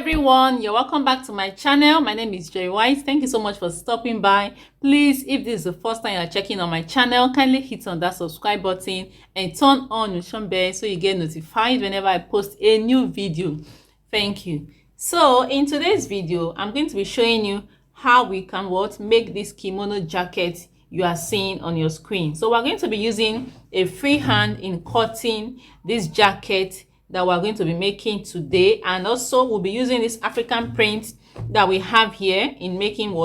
everyone, you're welcome back to my channel. My name is Joy White. Thank you so much for stopping by. Please, if this is the first time you're checking on my channel, kindly hit on that subscribe button and turn on notification bell so you get notified whenever I post a new video. Thank you. So in today's video, I'm going to be showing you how we can make this kimono jacket you are seeing on your screen. So we're going to be using a free hand in cutting this jacket that we're going to be making today, and also we'll be using this African print that we have here in making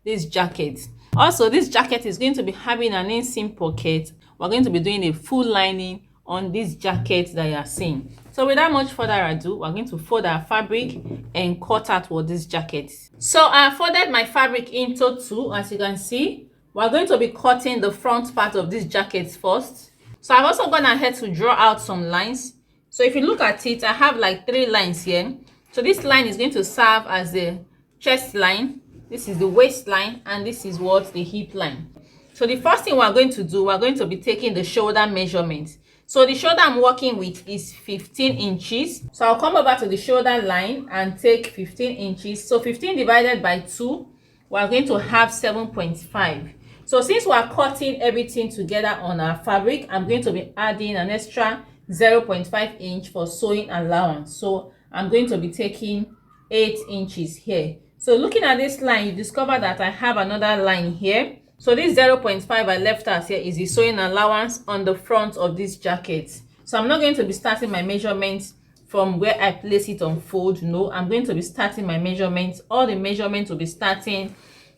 this jacket. Also, this jacket is going to be having an inseam pocket. We're going to be doing a full lining on this jacket that you are seeing. So without much further ado, we're going to fold our fabric and cut out this jacket. So I folded my fabric into two. As you can see, we're going to be cutting the front part of this jacket first. So I've also gone ahead to draw out some lines. So if you look at it, I have like 3 lines here. So this line is going to serve as the chest line, this is the waistline, and this is the hip line. So the first thing we're going to do, we're going to be taking the shoulder measurement. So the shoulder I'm working with is 15 inches. So I'll come over to the shoulder line and take 15 inches. So 15 divided by 2, we're going to have 7.5. So since we're cutting everything together on our fabric, I'm going to be adding an extra 0.5 inch for sewing allowance. So I'm going to be taking 8 inches here. So looking at this line, you discover that I have another line here. So this 0.5 I left out here is the sewing allowance on the front of this jacket. So I'm not going to be starting my measurements from where I place it on fold. No, I'm going to be starting my measurements. All the measurements will be starting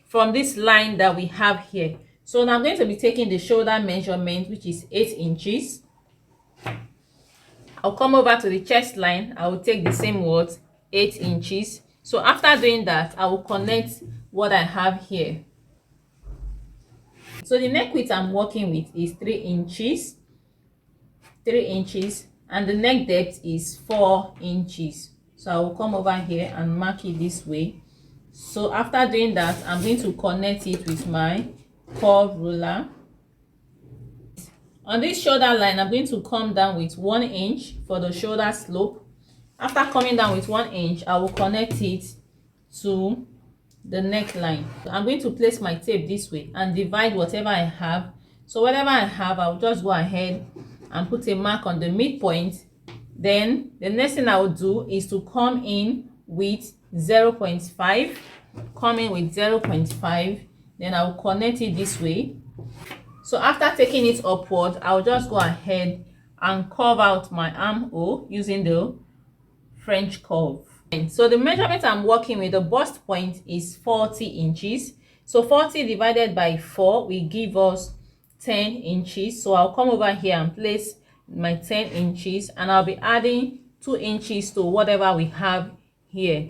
from this line that we have here. So now I'm going to be taking the shoulder measurement, which is 8 inches. I'll come over to the chest line. I will take the same 8 inches. So after doing that, I will connect what I have here. So the neck width I'm working with is 3 inches. 3 inches. And the neck depth is 4 inches. So I will come over here and mark it this way. So after doing that, I'm going to connect it with my curve ruler. On this shoulder line, I'm going to come down with 1 inch for the shoulder slope. After coming down with 1 inch, I will connect it to the neckline. I'm going to place my tape this way and divide whatever I have. So whatever I have, I'll just go ahead and put a mark on the midpoint. Then the next thing I will do is to come in with 0.5. Come in with 0.5. Then I will connect it this way. So after taking it upward, I'll just go ahead and curve out my armhole using the French curve. And so the measurement I'm working with, the bust point is 40 inches. So 40 divided by 4 will give us 10 inches. So I'll come over here and place my 10 inches, and I'll be adding 2 inches to whatever we have here.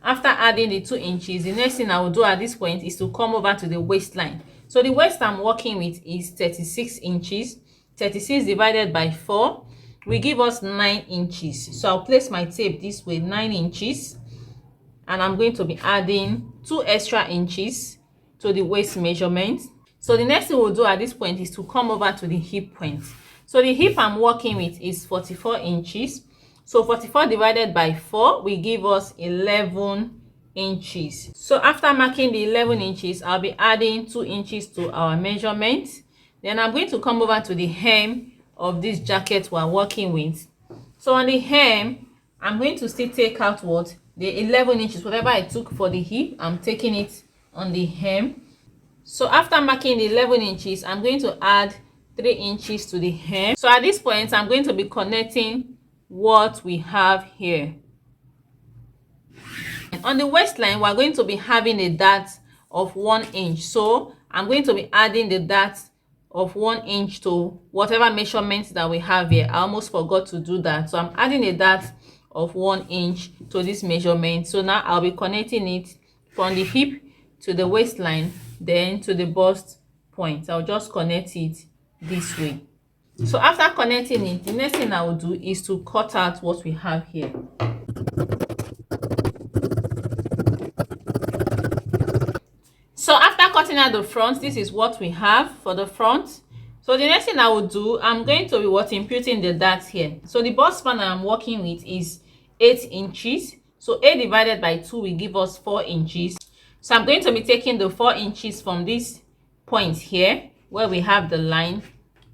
After adding the 2 inches, the next thing I will do at this point is to come over to the waistline. So the waist I'm working with is 36 inches. 36 divided by 4 will give us 9 inches. So I'll place my tape this way, 9 inches. And I'm going to be adding 2 extra inches to the waist measurement. So the next thing we'll do at this point is to come over to the hip point. So the hip I'm working with is 44 inches. So 44 divided by 4 will give us 11 inches. So after marking the 11 inches, I'll be adding 2 inches to our measurement. Then I'm going to come over to the hem of this jacket we're working with. So on the hem, I'm going to still take out the 11 inches, whatever I took for the hip, I'm taking it on the hem. So after marking the 11 inches, I'm going to add 3 inches to the hem. So at this point, I'm going to be connecting what we have here. On the waistline, we're going to be having a dart of 1 inch. So I'm going to be adding the dart of 1 inch to whatever measurements that we have here. I almost forgot to do that. So I'm adding a dart of 1 inch to this measurement. So now I'll be connecting it from the hip to the waistline, then to the bust point. I'll just connect it this way. So after connecting it, the next thing I will do is to cut out what we have here. So after cutting out the front, this is what we have for the front. So the next thing I will do, I'm going to be imputing the dart here. So the bust span I'm working with is 8 inches. So A divided by 2 will give us 4 inches. So I'm going to be taking the 4 inches from this point here where we have the line.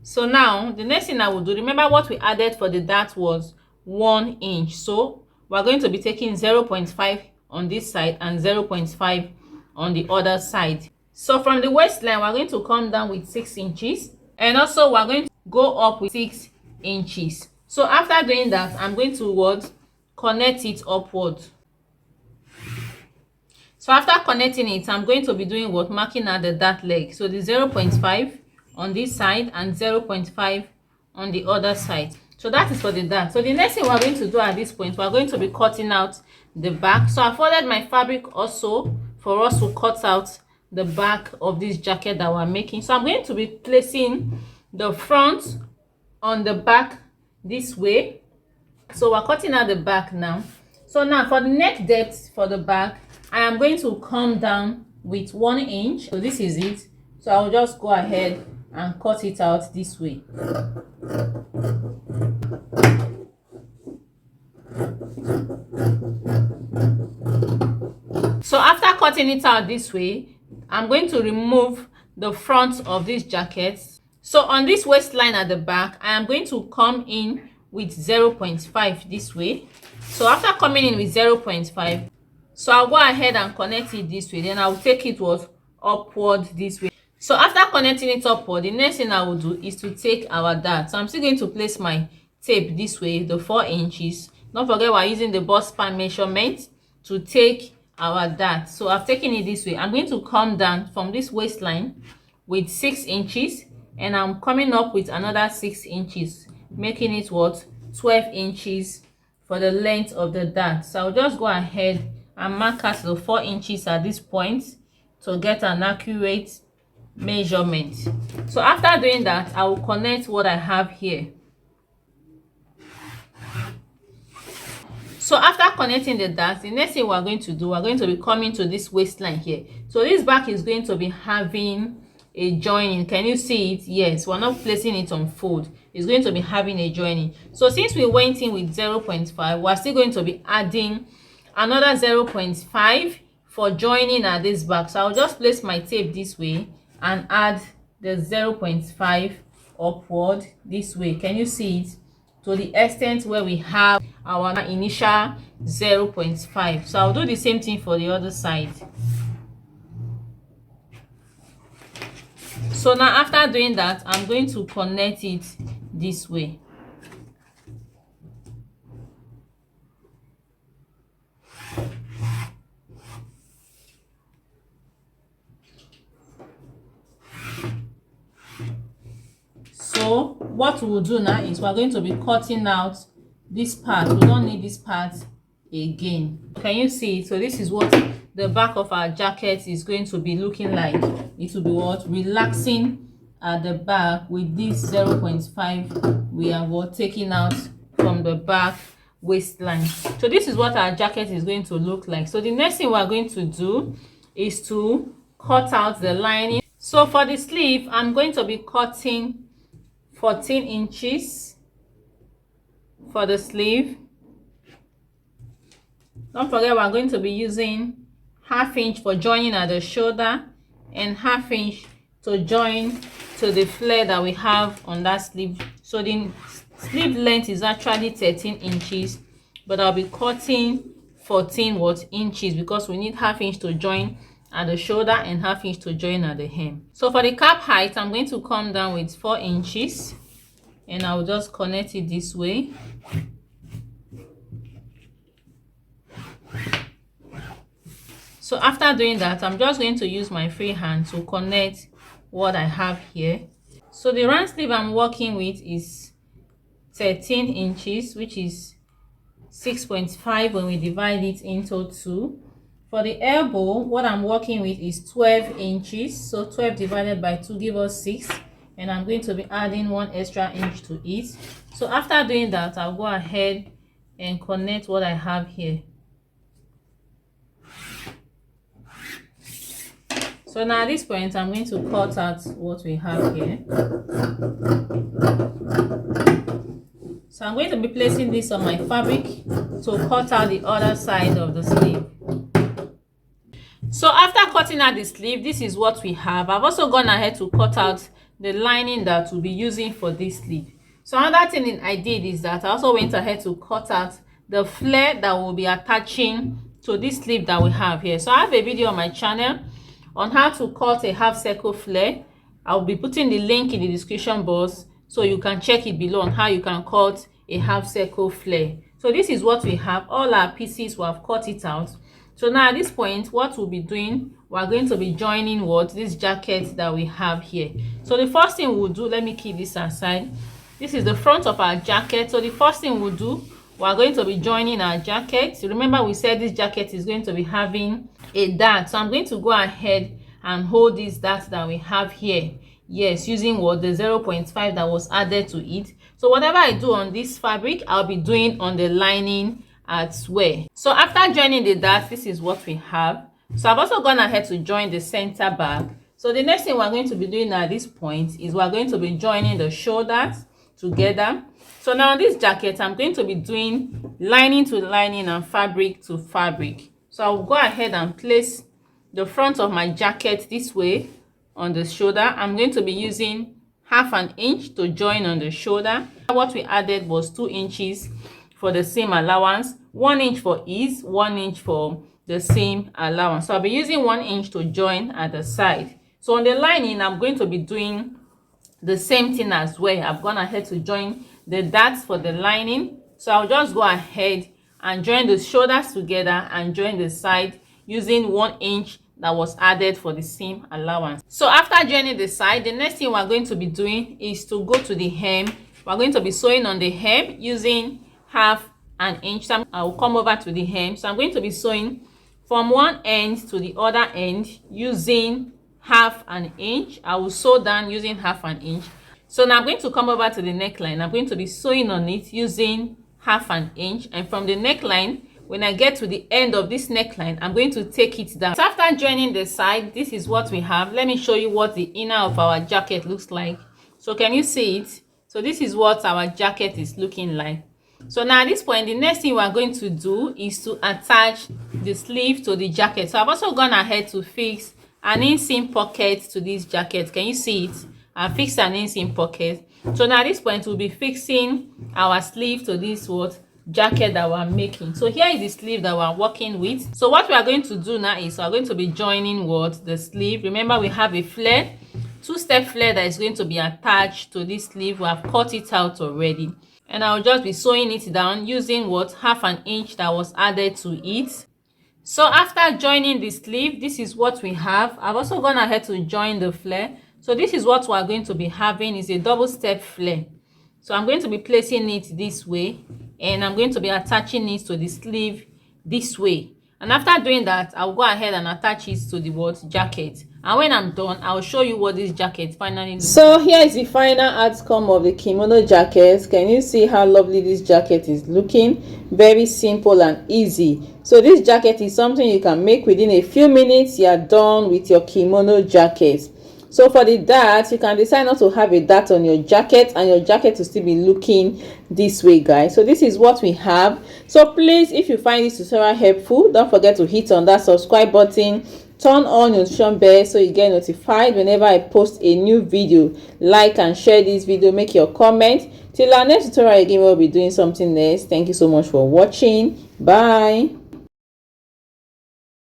So now the next thing I will do, remember what we added for the dart was 1 inch. So we're going to be taking 0.5 on this side and 0.5 on the other side. So from the waistline, we're going to come down with 6 inches, and also we're going to go up with 6 inches. So after doing that, I'm going to connect it upward. So after connecting it, I'm going to be doing marking out the dart leg. So the 0.5 on this side and 0.5 on the other side. So that is for the dart. So the next thing we're going to do at this point, we're going to be cutting out the back. So I folded my fabric also for us to cut out the back of this jacket that we're making. So I'm going to be placing the front on the back this way. So we're cutting out the back now. So now for the neck depth for the back, I am going to come down with 1 inch. So this is it. So I'll just go ahead and cut it out this way. So after cutting it out this way, I'm going to remove the front of this jacket. So on this waistline at the back, I am going to come in with 0.5 this way. So after coming in with 0.5, so I'll go ahead and connect it this way. Then I'll take it upward this way. So after connecting it upward, the next thing I will do is to take our dart. So I'm still going to place my tape this way, the 4 inches. Don't forget we're using the bust span measurement to take our dart. So I've taken it this way. I'm going to come down from this waistline with 6 inches, and I'm coming up with another 6 inches, making it 12 inches for the length of the dart. So I'll just go ahead and mark out the 4 inches at this point to get an accurate measurement. So after doing that, I will connect what I have here. So after connecting the dart, the next thing we're going to do, we're going to be coming to this waistline here. So this back is going to be having a joining. Can you see it? Yes, we're not placing it on fold. It's going to be having a joining. So since we went in with 0.5, we're still going to be adding another 0.5 for joining at this back. So I'll just place my tape this way and add the 0.5 upward this way. Can you see it? To the extent where we have our initial 0.5. So I'll do the same thing for the other side. So now after doing that, I'm going to connect it this way. So what we will do now is we're going to be cutting out this part. We don't need this part again. Can you see it? So this is what the back of our jacket is going to be looking like. It will be relaxing at the back with this 0.5 we are taking out from the back waistline. So this is what our jacket is going to look like. So the next thing we're going to do is to cut out the lining. So for the sleeve, I'm going to be cutting 14 inches for the sleeve. Don't forget we're going to be using 1/2 inch for joining at the shoulder and 1/2 inch to join to the flare that we have on that sleeve. So the sleeve length is actually 13 inches, but I'll be cutting 14 inches because we need 1/2 inch to join at the shoulder and 1/2 inch to join at the hem. So for the cap height, I'm going to come down with 4 inches and I'll just connect it this way. So after doing that, I'm just going to use my free hand to connect what I have here. So the round sleeve I'm working with is 13 inches, which is 6.5 when we divide it into 2. For the elbow, what I'm working with is 12 inches. So 12 divided by 2 give us 6. And I'm going to be adding 1 extra inch to it. So after doing that, I'll go ahead and connect what I have here. So now at this point, I'm going to cut out what we have here. So So I'm going to be placing this on my fabric to cut out the other side of the sleeve. So after cutting out the sleeve, this is what we have. I've also gone ahead to cut out the lining that we'll be using for this sleeve. So another thing I did is that I also went ahead to cut out the flare that will be attaching to this sleeve that we have here. So I have a video on my channel on how to cut a half circle flare. I'll be putting the link in the description box so you can check it below on how you can cut a half circle flare. So this is what we have. All our pieces, we have cut it out. So now at this point, what we'll be doing, we're going to be joining this jacket that we have here. So the first thing we'll do, let me keep this aside. This is the front of our jacket. So the first thing we'll do, we're going to be joining our jacket. So remember we said this jacket is going to be having a dart. So I'm going to go ahead and hold this dart that we have here. Yes, using the 0.5 that was added to it. So whatever I do on this fabric, I'll be doing on the lining as well. So after joining the dart, this is what we have. So I've also gone ahead to join the center back. So the next thing we're going to be doing at this point is we're going to be joining the shoulders together. So now on this jacket, I'm going to be doing lining to lining and fabric to fabric. So I'll go ahead and place the front of my jacket this way on the shoulder. I'm going to be using 1/2 inch to join on the shoulder. What we added was 2 inches for the seam allowance, 1 inch for ease, 1 inch for the seam allowance. So I'll be using 1 inch to join at the side. So on the lining, I'm going to be doing the same thing as well. I've gone ahead to join the darts for the lining. So I'll just go ahead and join the shoulders together and join the side using 1 inch that was added for the seam allowance. So after joining the side, the next thing we're going to be doing is to go to the hem. We're going to be sewing on the hem using 1/2 inch. So I will come over to the hem. So I'm going to be sewing from one end to the other end using 1/2 inch. I will sew down using 1/2 inch. So now I'm going to come over to the neckline. I'm going to be sewing on it using 1/2 inch, and from the neckline, when I get to the end of this neckline, I'm going to take it down. So after joining the side, this is what we have. Let me show you what the inner of our jacket looks like. So can you see it? So this is what our jacket is looking like. So now at this point, the next thing we are going to do is to attach the sleeve to the jacket. So I've also gone ahead to fix an inseam pocket to this jacket. Can you see it? I fixed an inseam pocket. So now at this point, we'll be fixing our sleeve to this jacket that we're making. So here is the sleeve that we're working with. So what we are going to do now is we're going to be joining the sleeve. Remember, we have a flare, 2-step flare that is going to be attached to this sleeve. We have cut it out already, and I'll just be sewing it down using 1/2 inch that was added to it. So after joining the sleeve, this is what we have. I've also gone ahead to join the flare. So this is what we're going to be having, is a double-step flare. So I'm going to be placing it this way, and I'm going to be attaching it to the sleeve this way. And after doing that, I'll go ahead and attach it to the jacket. And when I'm done, I'll show you what this jacket finally looks like. So here is the final outcome of the kimono jacket. Can you see how lovely this jacket is looking? Very simple and easy. So this jacket is something you can make within a few minutes. You are done with your kimono jacket. So for the dart, you can decide not to have a dart on your jacket, and your jacket will still be looking this way, guys. So this is what we have. So please, if you find this tutorial helpful, don't forget to hit on that subscribe button, turn on notification bell so you get notified whenever I post a new video. Like and share this video, make your comment. Till our next tutorial again, we'll be doing something else. Thank you so much for watching. Bye.